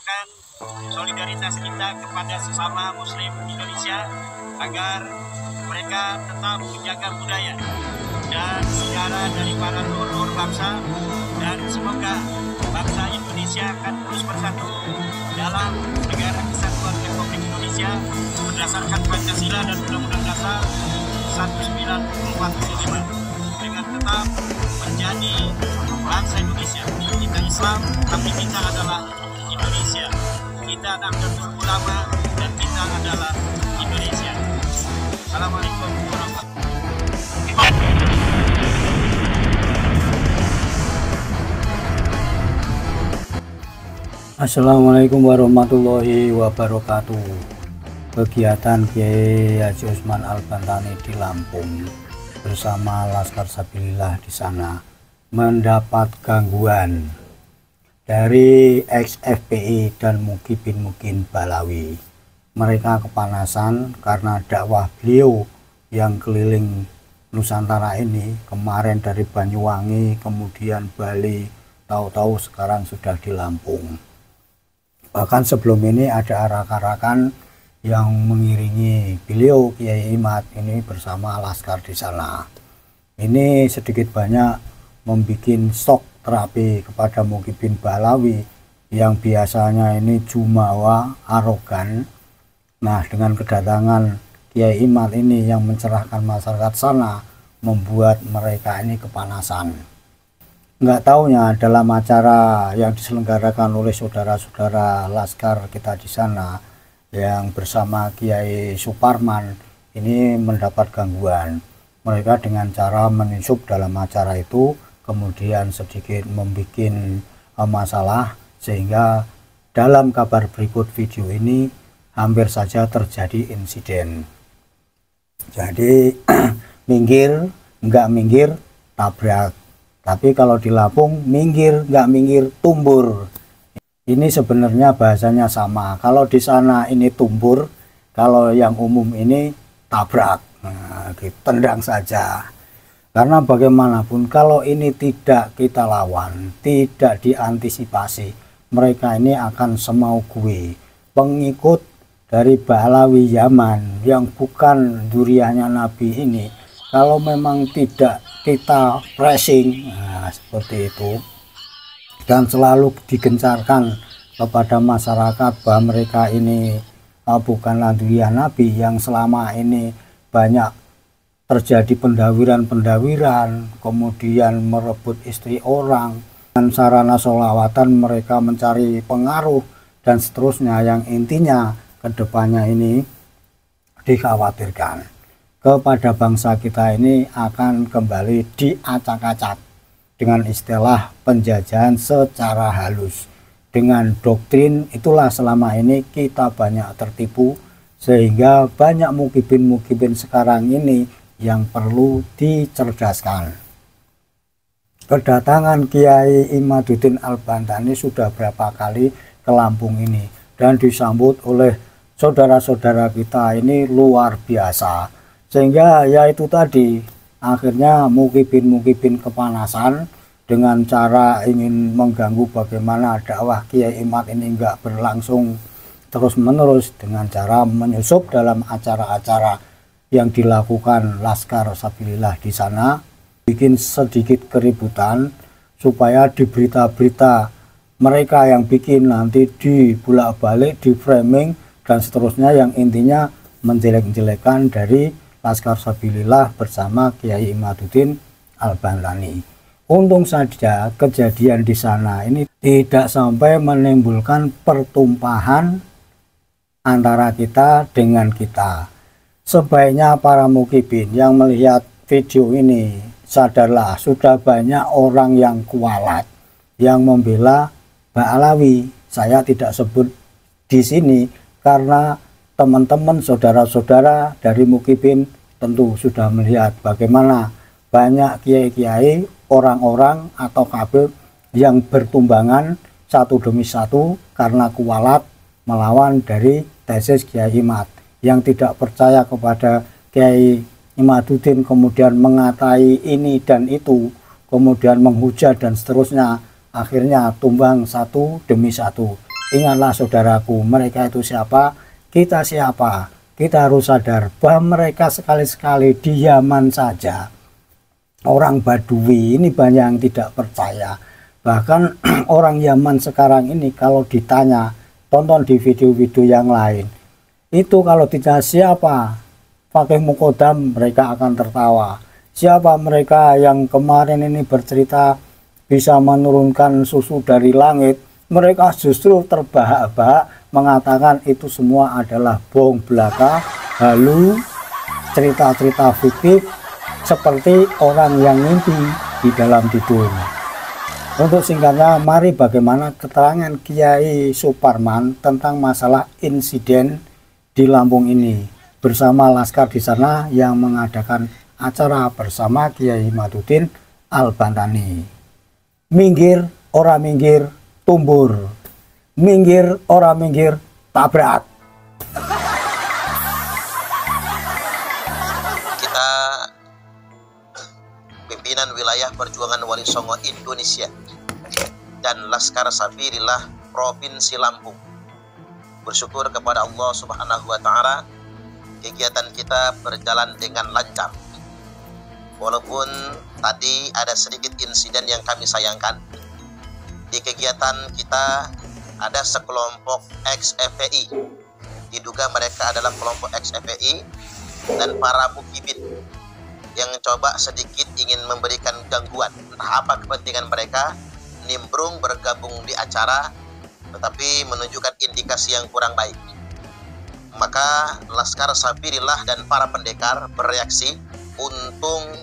menyatakan solidaritas kita kepada sesama Muslim Indonesia agar mereka tetap menjaga budaya dan sejarah dari para leluhur bangsa, dan semoga bangsa Indonesia akan terus bersatu dalam negara kesatuan Republik Indonesia berdasarkan Pancasila dan Undang-Undang Dasar 1945 dengan tetap menjadi bangsa Indonesia. Kita Islam, tapi kita adalah Indonesia. Kita Nahdlatul Ulama dan kita adalah Indonesia. Assalamualaikum warahmatullahi wabarakatuh. Assalamualaikum warahmatullahi wabarakatuh. Kegiatan Kiai Haji Usman Al-Bantani di Lampung bersama Laskar Sabilillah di sana mendapat gangguan dari ex-FPI dan Mukibin Balawi. Mereka kepanasan karena dakwah beliau yang keliling Nusantara ini, kemarin dari Banyuwangi, kemudian Bali, tahu-tahu sekarang sudah di Lampung. Bahkan sebelum ini ada arak-arakan yang mengiringi beliau Kiai Imad ini bersama Laskar di sana. Ini sedikit banyak membuat shock terapi kepada Mukibin Balawi yang biasanya ini jumawa, arogan. Nah, dengan kedatangan Kiai Imad ini yang mencerahkan masyarakat sana membuat mereka ini kepanasan. Nggak taunya dalam acara yang diselenggarakan oleh saudara-saudara Laskar kita di sana yang bersama Kiai Suparman ini mendapat gangguan. Mereka dengan cara menyusup dalam acara itu kemudian sedikit membuat masalah, sehingga dalam kabar berikut video ini hampir saja terjadi insiden. Jadi minggir, nggak minggir, tabrak. Tapi kalau di Lampung, minggir, nggak minggir, tumbur. Ini sebenarnya bahasanya sama. Kalau di sana ini tumbur, kalau yang umum ini tabrak. Nah, tendang saja. Karena bagaimanapun, kalau ini tidak kita lawan, tidak diantisipasi, mereka ini akan semau gue. Pengikut dari Balawi Yaman yang bukan duriannya Nabi ini, kalau memang tidak kita pressing, nah, seperti itu, dan selalu digencarkan kepada masyarakat bahwa mereka ini bukanlah durian Nabi, yang selama ini banyak terjadi pendawiran, kemudian merebut istri orang, dan sarana sholawatan mereka mencari pengaruh, dan seterusnya, yang intinya kedepannya ini dikhawatirkan kepada bangsa kita ini akan kembali diacak-acak dengan istilah penjajahan secara halus. Dengan doktrin itulah selama ini kita banyak tertipu, sehingga banyak mukibin sekarang ini yang perlu dicerdaskan. Kedatangan Kiai Imaduddin Al-Bantani sudah berapa kali ke Lampung ini dan disambut oleh saudara-saudara kita ini luar biasa. Sehingga ya itu tadi, akhirnya mukibin kepanasan dengan cara ingin mengganggu bagaimana dakwah Kiai Imad ini enggak berlangsung terus menerus, dengan cara menyusup dalam acara-acara yang dilakukan Laskar Sabilillah di sana, bikin sedikit keributan supaya di berita-berita mereka yang bikin nanti dibulak-balik, di framing dan seterusnya, yang intinya menjelek-jelekan dari Laskar Sabilillah bersama Kiai Imaduddin Al-Bantani. Untung saja kejadian di sana ini tidak sampai menimbulkan pertumpahan antara kita dengan kita. Sebaiknya para mukibin yang melihat video ini sadarlah, sudah banyak orang yang kualat yang membela Balawi. Saya tidak sebut di sini karena teman-teman saudara-saudara dari mukibin tentu sudah melihat bagaimana banyak kiai-kiai, orang-orang atau kabel yang bertumbangan satu demi satu karena kualat melawan dari tesis Kiai Imad, yang tidak percaya kepada Kiai Imaduddin, kemudian mengatai ini dan itu, kemudian menghujat dan seterusnya, akhirnya tumbang satu demi satu. Ingatlah saudaraku, mereka itu siapa, kita siapa. Kita harus sadar bahwa mereka sekali-sekali di Yaman saja, orang Badui ini banyak yang tidak percaya. Bahkan orang Yaman sekarang ini kalau ditanya, tonton di video-video yang lain, itu kalau ditanya siapa Fakih Mukodam, mereka akan tertawa. Siapa mereka yang kemarin ini bercerita bisa menurunkan susu dari langit, mereka justru terbahak-bahak mengatakan itu semua adalah bohong belaka, halu, cerita-cerita fiktif, seperti orang yang mimpi di dalam tidur. Untuk singkatnya, mari bagaimana keterangan Kiai Suparman tentang masalah insiden di Lampung ini bersama laskar di sana yang mengadakan acara bersama Kiai Imaduddin Al-Bantani. Minggir ora minggir tumbur, minggir ora minggir tabrak. Kita pimpinan wilayah perjuangan Wali Songo Indonesia dan Laskar Sabilillah Provinsi Lampung bersyukur kepada Allah Subhanahu wa Ta'ala, kegiatan kita berjalan dengan lancar. Walaupun tadi ada sedikit insiden yang kami sayangkan. Di kegiatan kita ada sekelompok ex-FPI, diduga mereka adalah kelompok ex-FPI dan para mukibin yang coba sedikit ingin memberikan gangguan. Entah apa kepentingan mereka, nimbrung bergabung di acara tetapi menunjukkan indikasi yang kurang baik. Maka Laskar Sabilillah dan para pendekar bereaksi. Untung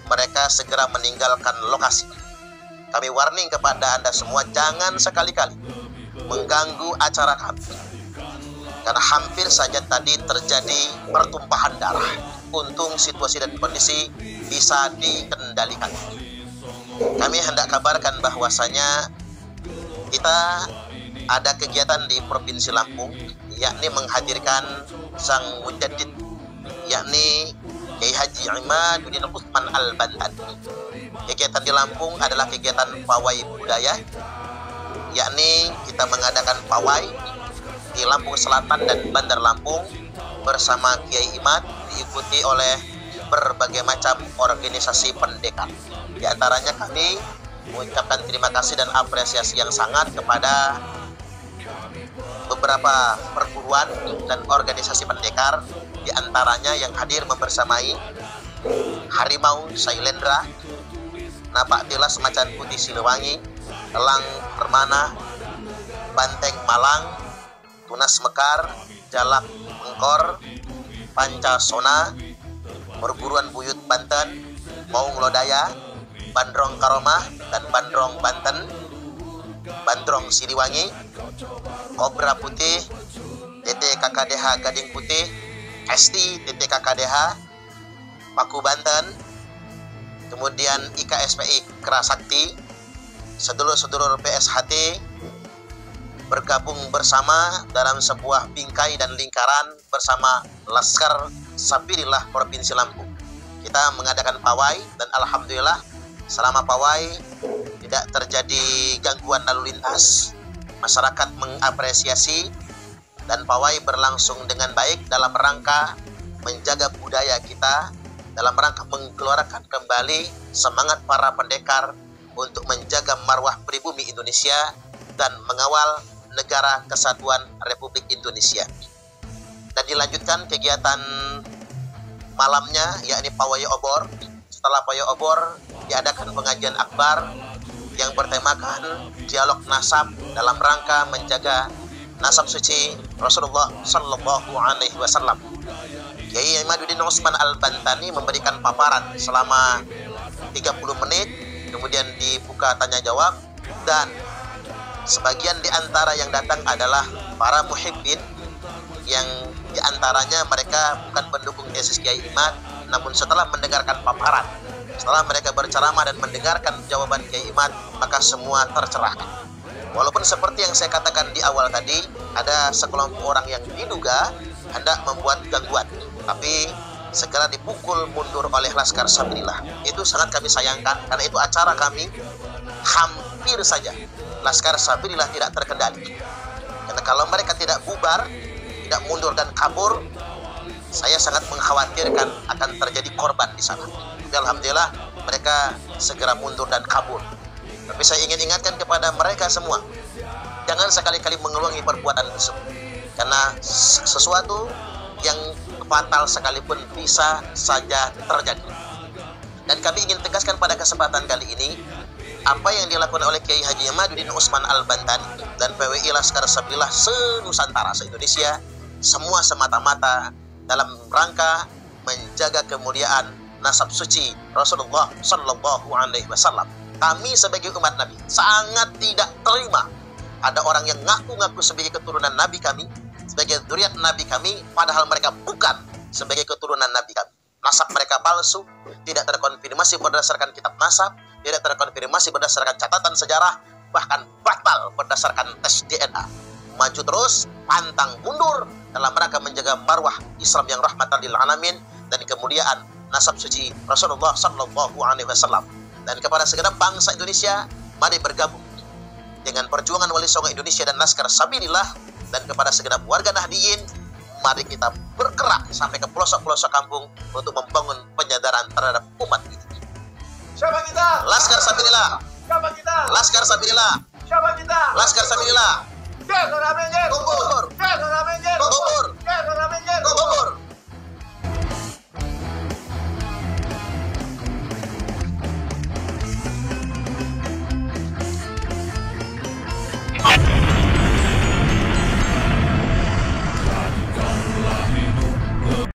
mereka segera meninggalkan lokasi. Kami warning kepada Anda semua, jangan sekali-kali mengganggu acara kami, karena hampir saja tadi terjadi pertumpahan darah. Untung situasi dan kondisi bisa dikendalikan. Kami hendak kabarkan bahwasanya kita ada kegiatan di Provinsi Lampung, yakni menghadirkan sang mujaddid, yakni Kiai Haji Imaduddin Utsman Al-Bantani. Kegiatan di Lampung adalah kegiatan pawai budaya, yakni kita mengadakan pawai di Lampung Selatan dan Bandar Lampung bersama Kiai Imad, diikuti oleh berbagai macam organisasi pendekar. Di antaranya kami mengucapkan terima kasih dan apresiasi yang sangat kepada beberapa perguruan dan organisasi pendekar, di antaranya yang hadir membersamai Harimau Sailendra, Napak Tilas Macan Putih Siliwangi, Elang Permana, Banteng Malang, Tunas Mekar, Jalak Engkor, Pancasona, Perguruan Buyut Banten, Maung Lodaya, Bandrong Karomah dan Bandrong Banten, Bandrong Siliwangi, Kobra Putih, TTKKDH Gading Putih, ST TTKKDH Paku Banten, kemudian IKSPI Kerasakti, sedulur-sedulur PSHT bergabung bersama dalam sebuah bingkai dan lingkaran bersama Laskar Sabilillah Provinsi Lampung. Kita mengadakan pawai dan alhamdulillah selama pawai tidak terjadi gangguan lalu lintas. Masyarakat mengapresiasi dan pawai berlangsung dengan baik dalam rangka menjaga budaya kita, dalam rangka menggelorakan kembali semangat para pendekar untuk menjaga marwah pribumi Indonesia dan mengawal negara kesatuan Republik Indonesia. Dan dilanjutkan kegiatan malamnya, yakni pawai obor. Setelah pawai obor diadakan pengajian akbar yang bertemakan dialog nasab dalam rangka menjaga nasab suci Rasulullah Sallallahu Alaihi Wasallam. Kiai Imaduddin Utsman Al-Bantani memberikan paparan selama 30 menit, kemudian dibuka tanya jawab, dan sebagian di antara yang datang adalah para muhibbin yang di antaranya mereka bukan pendukung tesis Kiai Imad, namun setelah mendengarkan paparan, setelah mereka berceramah dan mendengarkan jawaban Kiai Imad, maka semua tercerahkan. Walaupun seperti yang saya katakan di awal tadi, ada sekelompok orang yang diduga hendak membuat gangguan, tapi segera dipukul mundur oleh Laskar Sabilillah. Itu sangat kami sayangkan, karena itu acara kami hampir saja Laskar Sabilillah tidak terkendali. Karena kalau mereka tidak bubar, tidak mundur dan kabur, saya sangat mengkhawatirkan akan terjadi korban di sana. Tapi alhamdulillah mereka segera mundur dan kabur. Tapi saya ingin ingatkan kepada mereka semua, jangan sekali-kali mengulangi perbuatan tersebut, karena sesuatu yang fatal sekalipun bisa saja terjadi. Dan kami ingin tegaskan pada kesempatan kali ini, apa yang dilakukan oleh Kiai Haji Imaduddin Utsman Al-Bantani dan PWI Laskar Sabilillah se-Nusantara, se-Indonesia, semua semata-mata dalam rangka menjaga kemuliaan nasab suci Rasulullah Sallallahu Alaihi Wasallam. Kami sebagai umat Nabi sangat tidak terima ada orang yang ngaku-ngaku sebagai keturunan Nabi kami, sebagai zuriat Nabi kami, padahal mereka bukan sebagai keturunan Nabi kami. Nasab mereka palsu, tidak terkonfirmasi berdasarkan kitab nasab, tidak terkonfirmasi berdasarkan catatan sejarah, bahkan batal berdasarkan tes DNA. Maju terus, pantang mundur dalam rangka menjaga marwah Islam yang rahmatan lil alamin dan kemuliaan nasab suci Rasulullah Sallallahu Alaihi Wasallam. Dan kepada segenap bangsa Indonesia, mari bergabung dengan perjuangan Wali Songo Indonesia dan Laskar Sabilillah, dan kepada segenap warga Nahdliyin, mari kita bergerak sampai ke pelosok-pelosok kampung untuk membangun penyadaran terhadap umat ini. Siapa kita? Laskar Sabilillah. Siapa kita? Laskar Sabilillah. Siapa kita? Laskar Sabilillah. Gugur. Gugur. Gugur. Gugur. Gugur.